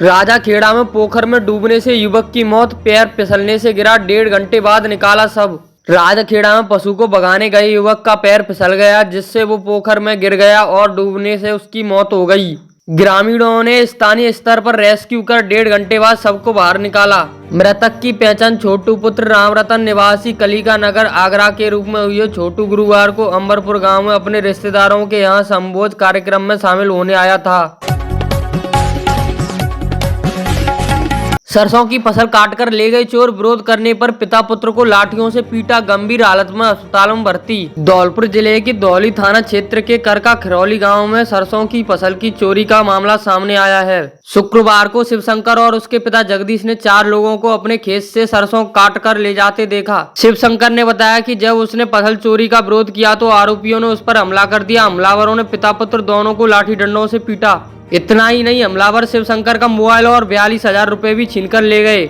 राजाखेड़ा में पोखर में डूबने से युवक की मौत, पैर फिसलने से गिरा, 1.5 घंटे बाद निकाला शव। राजाखेड़ा में पशु को भगाने गए युवक का पैर फिसल गया, जिससे वो पोखर में गिर गया और डूबने से उसकी मौत हो गई। ग्रामीणों ने स्थानीय स्तर पर रेस्क्यू कर 1.5 घंटे बाद शव को बाहर निकाला। मृतक की पहचान छोटू पुत्र रामरतन निवासी कलिका नगर आगरा के रूप में हुई है। छोटू गुरुवार को अंबरपुर गांव में अपने रिश्तेदारों के यहां संभोज कार्यक्रम में शामिल होने आया था। सरसों की फसल काटकर ले गए चोर, विरोध करने पर पिता पुत्र को लाठियों से पीटा, गंभीर हालत में अस्पताल में भर्ती। धौलपुर जिले के धौली थाना क्षेत्र के करका खरौली गांव में सरसों की फसल की चोरी का मामला सामने आया है। शुक्रवार को शिवशंकर और उसके पिता जगदीश ने 4 लोगों को अपने खेत से सरसों काट कर ले जाते देखा। शिवशंकर ने बताया कि जब उसने फसल चोरी का विरोध किया तो आरोपियों ने उस पर हमला कर दिया। हमलावरों ने पिता पुत्र दोनों को लाठी डंडों से पीटा। इतना ही नहीं, हमलावर शिवशंकर का मोबाइल और 42,000 रुपए भी छीनकर ले गए।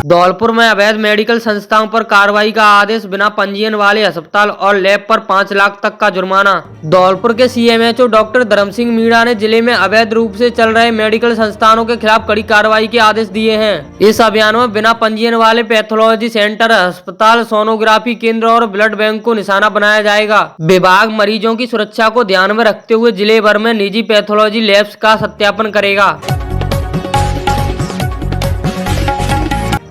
धौलपुर में अवैध मेडिकल संस्थाओं पर कार्रवाई का आदेश, बिना पंजीयन वाले अस्पताल और लैब पर 5 लाख तक का जुर्माना। धौलपुर के सीएमएचओ डॉक्टर धर्म सिंह मीणा ने जिले में अवैध रूप से चल रहे मेडिकल संस्थानों के खिलाफ कड़ी कार्रवाई के आदेश दिए हैं। इस अभियान में बिना पंजीयन वाले पैथोलॉजी सेंटर, अस्पताल, सोनोग्राफी केंद्र और ब्लड बैंक को निशाना बनाया जाएगा। विभाग मरीजों की सुरक्षा को ध्यान में रखते हुए जिले भर में निजी पैथोलॉजी लैब्स का सत्यापन करेगा।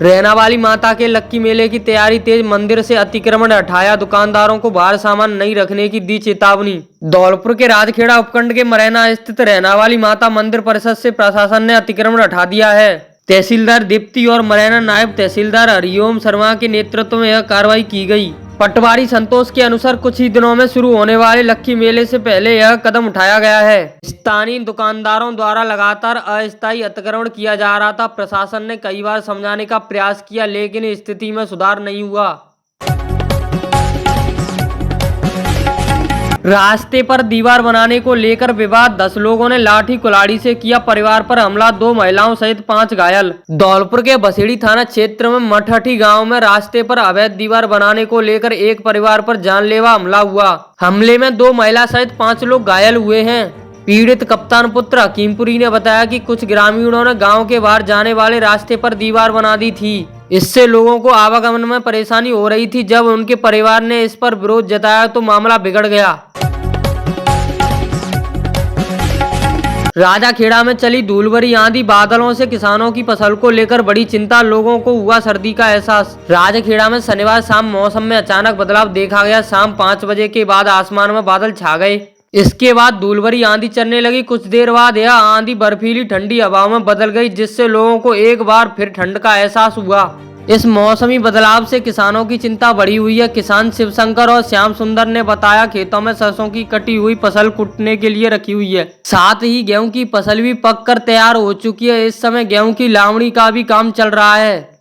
रैना वाली माता के लक्की मेले की तैयारी तेज, मंदिर से अतिक्रमण हटाया, दुकानदारों को बाहर सामान नहीं रखने की दी चेतावनी। धौलपुर के राजखेड़ा उपखंड के मरैना स्थित रैना वाली माता मंदिर परिषद से प्रशासन ने अतिक्रमण हटा दिया है। तहसीलदार दीप्ति और मरैना नायब तहसीलदार हरिओम शर्मा के नेतृत्व में यह कार्रवाई की गई। पटवारी संतोष के अनुसार कुछ ही दिनों में शुरू होने वाले लक्की मेले से पहले यह कदम उठाया गया है। स्थानीय दुकानदारों द्वारा लगातार अस्थायी अतिक्रमण किया जा रहा था। प्रशासन ने कई बार समझाने का प्रयास किया, लेकिन स्थिति में सुधार नहीं हुआ। रास्ते पर दीवार बनाने को लेकर विवाद, 10 लोगों ने लाठी कुल्हाड़ी से किया परिवार पर हमला, 2 महिलाओं सहित 5 घायल। धौलपुर के बसेड़ी थाना क्षेत्र में मठठी गांव में रास्ते पर अवैध दीवार बनाने को लेकर एक परिवार पर जानलेवा हमला हुआ। हमले में 2 महिला सहित 5 लोग घायल हुए हैं। पीड़ित कप्तान पुत्र हकीमपुरी ने बताया कि कुछ ग्रामीणों ने गाँव के बाहर जाने वाले रास्ते पर दीवार बना दी थी। इससे लोगों को आवागमन में परेशानी हो रही थी। जब उनके परिवार ने इस पर विरोध जताया तो मामला बिगड़ गया। राजाखेड़ा में चली धूलभरी आंधी, बादलों से किसानों की फसल को लेकर बड़ी चिंता, लोगों को हुआ सर्दी का एहसास। राजाखेड़ा में शनिवार शाम मौसम में अचानक बदलाव देखा गया। शाम 5 बजे के बाद आसमान में बादल छा गए। इसके बाद धूलभरी आंधी चलने लगी। कुछ देर बाद यह आंधी बर्फीली ठंडी हवाओं में बदल गई, जिससे लोगों को एक बार फिर ठंड का एहसास हुआ। इस मौसमी बदलाव से किसानों की चिंता बढ़ी हुई है। किसान शिवशंकर और श्याम सुंदर ने बताया, खेतों में सरसों की कटी हुई फसल कूटने के लिए रखी हुई है। साथ ही गेहूं की फसल भी पककर तैयार हो चुकी है। इस समय गेहूं की लावणी का भी काम चल रहा है।